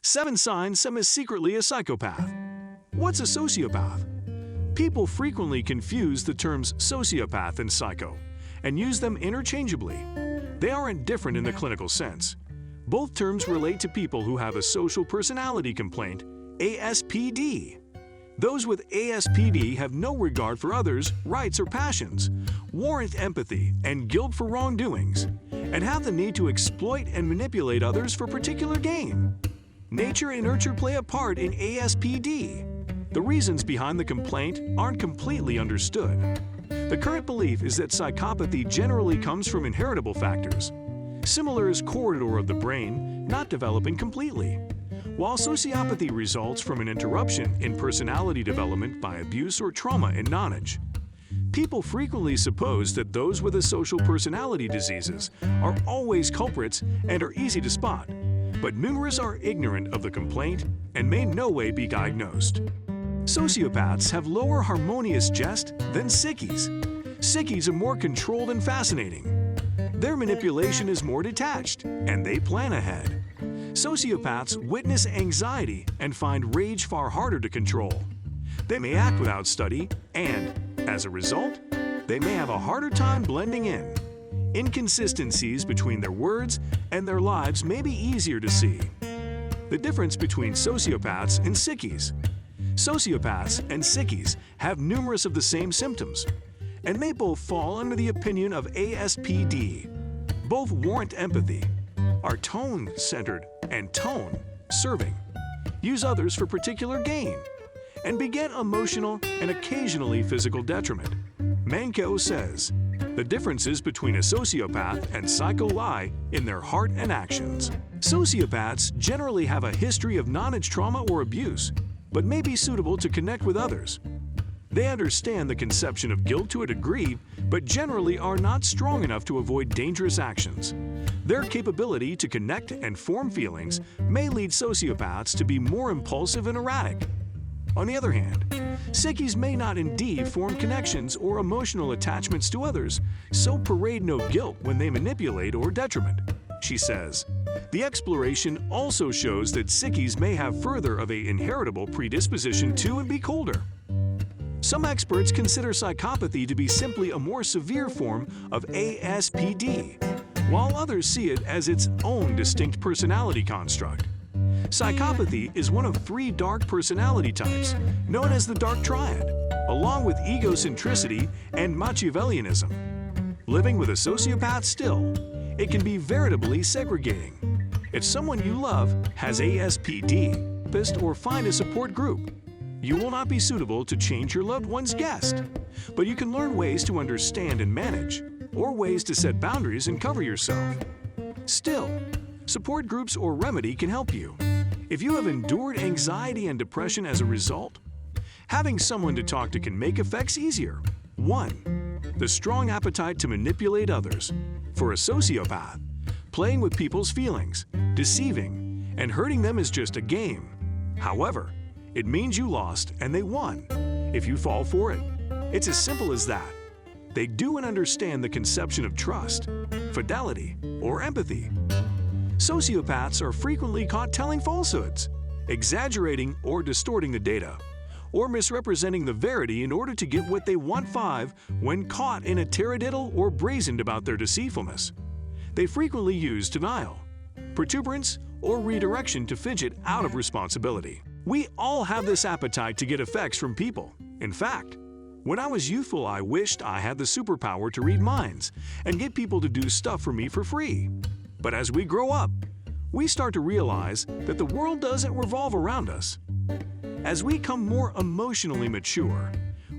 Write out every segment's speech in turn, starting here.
7 signs some is secretly a psychopath. What's a sociopath? People frequently confuse the terms sociopath and psycho and use them interchangeably. They aren't different in the clinical sense. Both terms relate to people who have a social personality complaint, ASPD. Those with ASPD have no regard for others' rights or passions, warrant empathy and guilt for wrongdoings, and have the need to exploit and manipulate others for particular gain. Nature and nurture play a part in ASPD. The reasons behind the complaint aren't completely understood. The current belief is that psychopathy generally comes from inheritable factors. Similar as corridor of the brain not developing completely, while sociopathy results from an interruption in personality development by abuse or trauma in nonage. People frequently suppose that those with social personality diseases are always culprits and are easy to spot, but numerous are ignorant of the complaint and may in no way be diagnosed. Sociopaths have lower harmonious jest than sickies. Sickies are more controlled and fascinating. Their manipulation is more detached, and they plan ahead. Sociopaths witness anxiety and find rage far harder to control. They may act without study, and, as a result, they may have a harder time blending in. Inconsistencies between their words and their lives may be easier to see. The difference between sociopaths and sickies. Sociopaths and sickies have numerous of the same symptoms, and may both fall under the opinion of ASPD. Both warrant empathy, are tone-centered and tone-serving, use others for particular gain, and beget emotional and occasionally physical detriment. Manco says, the differences between a sociopath and psycho lie in their heart and actions. Sociopaths generally have a history of nonage trauma or abuse, but may be suitable to connect with others. They understand the conception of guilt to a degree, but generally are not strong enough to avoid dangerous actions. Their capability to connect and form feelings may lead sociopaths to be more impulsive and erratic. On the other hand, sickies may not indeed form connections or emotional attachments to others, so parade no guilt when they manipulate or detriment. She says, the exploration also shows that sickies may have further of a inheritable predisposition to and be colder. Some experts consider psychopathy to be simply a more severe form of ASPD, while others see it as its own distinct personality construct. Psychopathy is one of 3 dark personality types, known as the dark triad, along with egocentricity and Machiavellianism. Living with a sociopath still, it can be veritably segregating. If someone you love has ASPD, or find a support group. You will not be suitable to change your loved one's guest, but you can learn ways to understand and manage, or ways to set boundaries and cover yourself. Still, support groups or remedy can help you. If you have endured anxiety and depression as a result, having someone to talk to can make effects easier. 1. The strong appetite to manipulate others. For a sociopath, playing with people's feelings, deceiving, and hurting them is just a game. However, it means you lost and they won, if you fall for it. It's as simple as that. They do and understand the conception of trust, fidelity, or empathy. Sociopaths are frequently caught telling falsehoods, exaggerating or distorting the data, or misrepresenting the verity in order to get what they want. 5. When caught in a taradiddle or brazened about their deceitfulness, they frequently use denial, protuberance, or redirection to fidget out of responsibility. We all have this appetite to get effects from people. In fact, when I was youthful, I wished I had the superpower to read minds and get people to do stuff for me for free. But as we grow up, we start to realize that the world doesn't revolve around us. As we become more emotionally mature,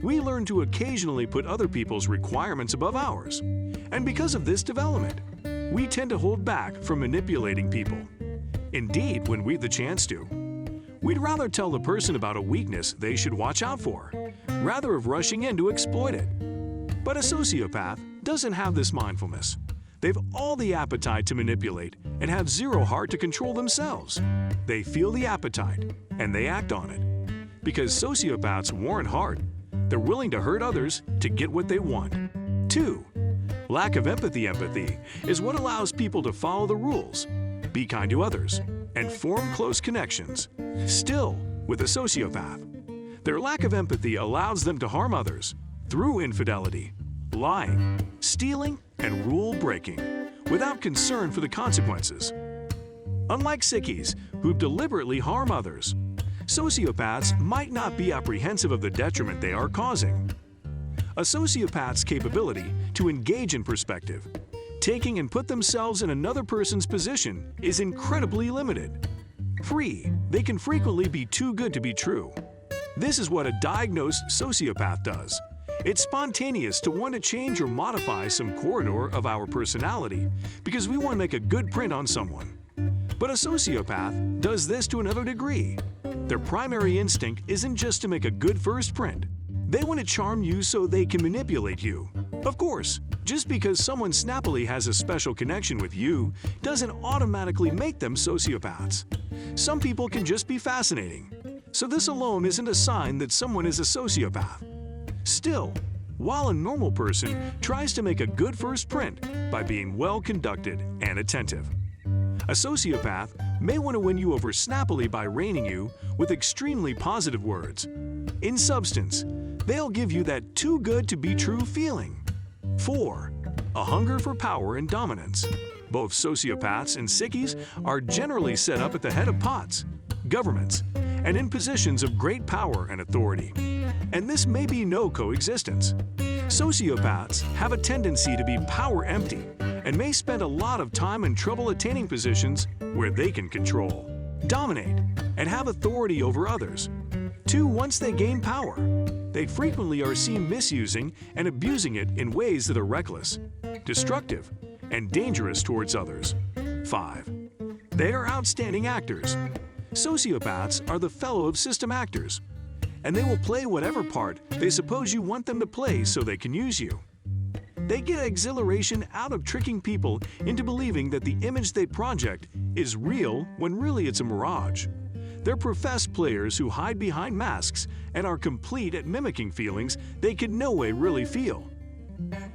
we learn to occasionally put other people's requirements above ours. And because of this development, we tend to hold back from manipulating people. Indeed, when we have the chance to, we'd rather tell the person about a weakness they should watch out for, rather of rushing in to exploit it. But a sociopath doesn't have this mindfulness. They've all the appetite to manipulate and have zero heart to control themselves. They feel the appetite, and they act on it. Because sociopaths warrant heart, they're willing to hurt others to get what they want. 2. Lack of empathy. Empathy is what allows people to follow the rules, be kind to others, and form close connections. Still, with a sociopath, their lack of empathy allows them to harm others through infidelity, lying, stealing, and rule-breaking without concern for the consequences. Unlike sickies who deliberately harm others, sociopaths might not be apprehensive of the detriment they are causing. A sociopath's capability to engage in perspective, taking and put themselves in another person's position, is incredibly limited. They can frequently be too good to be true. This is what a diagnosed sociopath does. It's spontaneous to want to change or modify some corridor of our personality because we want to make a good print on someone. But a sociopath does this to another degree. Their primary instinct isn't just to make a good first print. They want to charm you so they can manipulate you. Of course, just because someone snappily has a special connection with you doesn't automatically make them sociopaths. Some people can just be fascinating. So this alone isn't a sign that someone is a sociopath. Still, while a normal person tries to make a good first print by being well conducted and attentive, a sociopath may want to win you over snappily by reining you with extremely positive words. In substance, they'll give you that too good to be true feeling. 4. A hunger for power and dominance. Both sociopaths and sickies are generally set up at the head of pots, governments, and in positions of great power and authority. And this may be no coexistence. Sociopaths have a tendency to be power empty and may spend a lot of time and trouble attaining positions where they can control, dominate, and have authority over others. 2. Once they gain power, they frequently are seen misusing and abusing it in ways that are reckless, destructive, and dangerous towards others. 5. They are outstanding actors. Sociopaths are the fellow of system actors, and they will play whatever part they suppose you want them to play so they can use you. They get exhilaration out of tricking people into believing that the image they project is real when really it's a mirage. They're professed players who hide behind masks and are complete at mimicking feelings they can no way really feel.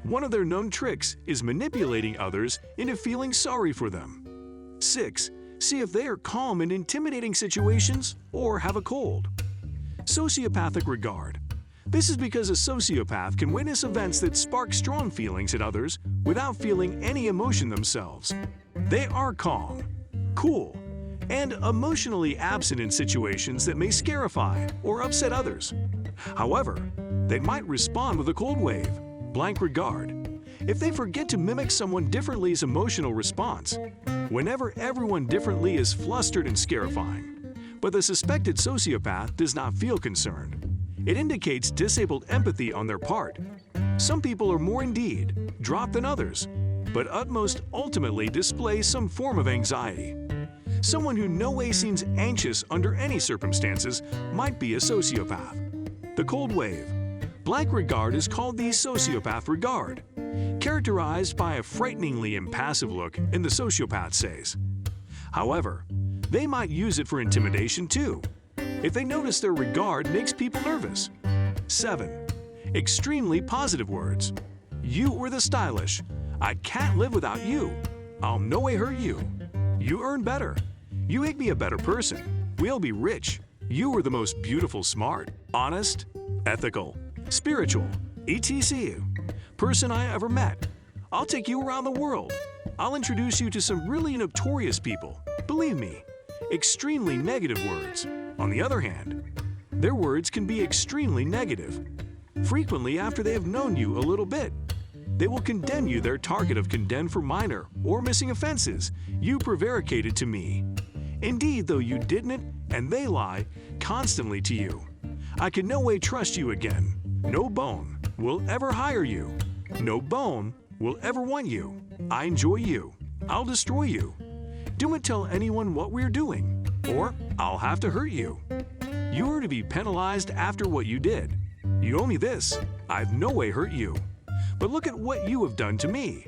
One of their known tricks is manipulating others into feeling sorry for them. 6. See if they are calm in intimidating situations or have a cold. Sociopathic regard. This is because a sociopath can witness events that spark strong feelings in others without feeling any emotion themselves. They are calm, cool, and emotionally absent in situations that may scarify or upset others. However, they might respond with a cold wave, blank regard, if they forget to mimic someone differently's emotional response, whenever everyone differently is flustered and scarifying. But the suspected sociopath does not feel concerned. It indicates disabled empathy on their part. Some people are more indeed dropped than others, but utmost ultimately display some form of anxiety. Someone who no way seems anxious under any circumstances might be a sociopath. The cold wave. Blank regard is called the sociopath regard, characterized by a frighteningly impassive look in the sociopath says. However, they might use it for intimidation too, if they notice their regard makes people nervous. 7. Extremely positive words. You were the stylish. I can't live without you. I'll no way hurt you. You earn better. You make me a better person. We'll be rich. You were the most beautiful, smart, honest, ethical, spiritual, etc. person I ever met. I'll take you around the world. I'll introduce you to some really notorious people. Believe me, extremely negative words. On the other hand, their words can be extremely negative. Frequently after they have known you a little bit, they will condemn you their target of condemned for minor or missing offenses. You prevaricated to me. Indeed, though you didn't, and they lie constantly to you. I can no way trust you again. No bone will ever hire you. No bone will ever want you. I enjoy you. I'll destroy you. Don't tell anyone what we're doing, or I'll have to hurt you. You are to be penalized after what you did. You owe me this. I've no way hurt you. But look at what you have done to me.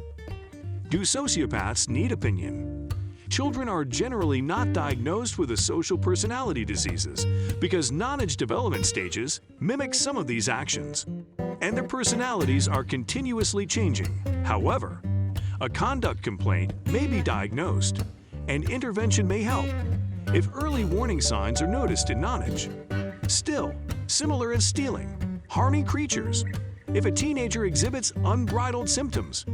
Do sociopaths need opinion? Children are generally not diagnosed with the social personality diseases because knowledge development stages mimic some of these actions, and their personalities are continuously changing. However, a conduct complaint may be diagnosed, and intervention may help. if early warning signs are noticed in nonage. Still, similar as stealing, harming creatures, if a teenager exhibits unbridled symptoms.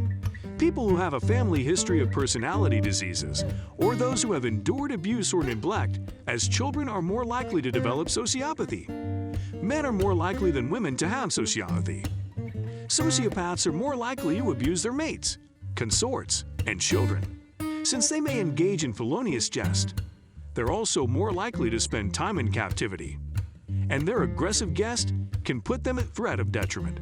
People who have a family history of personality diseases, or those who have endured abuse or neglect as children are more likely to develop sociopathy. Men are more likely than women to have sociopathy. Sociopaths are more likely to abuse their mates, consorts, and children, since they may engage in felonious jest. They're also more likely to spend time in captivity, and their aggressive guest can put them at threat of detriment.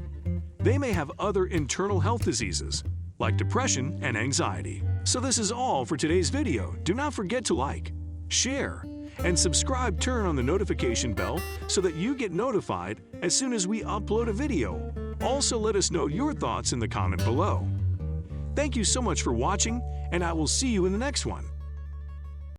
They may have other internal health diseases, like depression and anxiety. So this is all for today's video. Do not forget to like, share, and subscribe. Turn on the notification bell so that you get notified as soon as we upload a video. Also, let us know your thoughts in the comment below. Thank you so much for watching, and I will see you in the next one.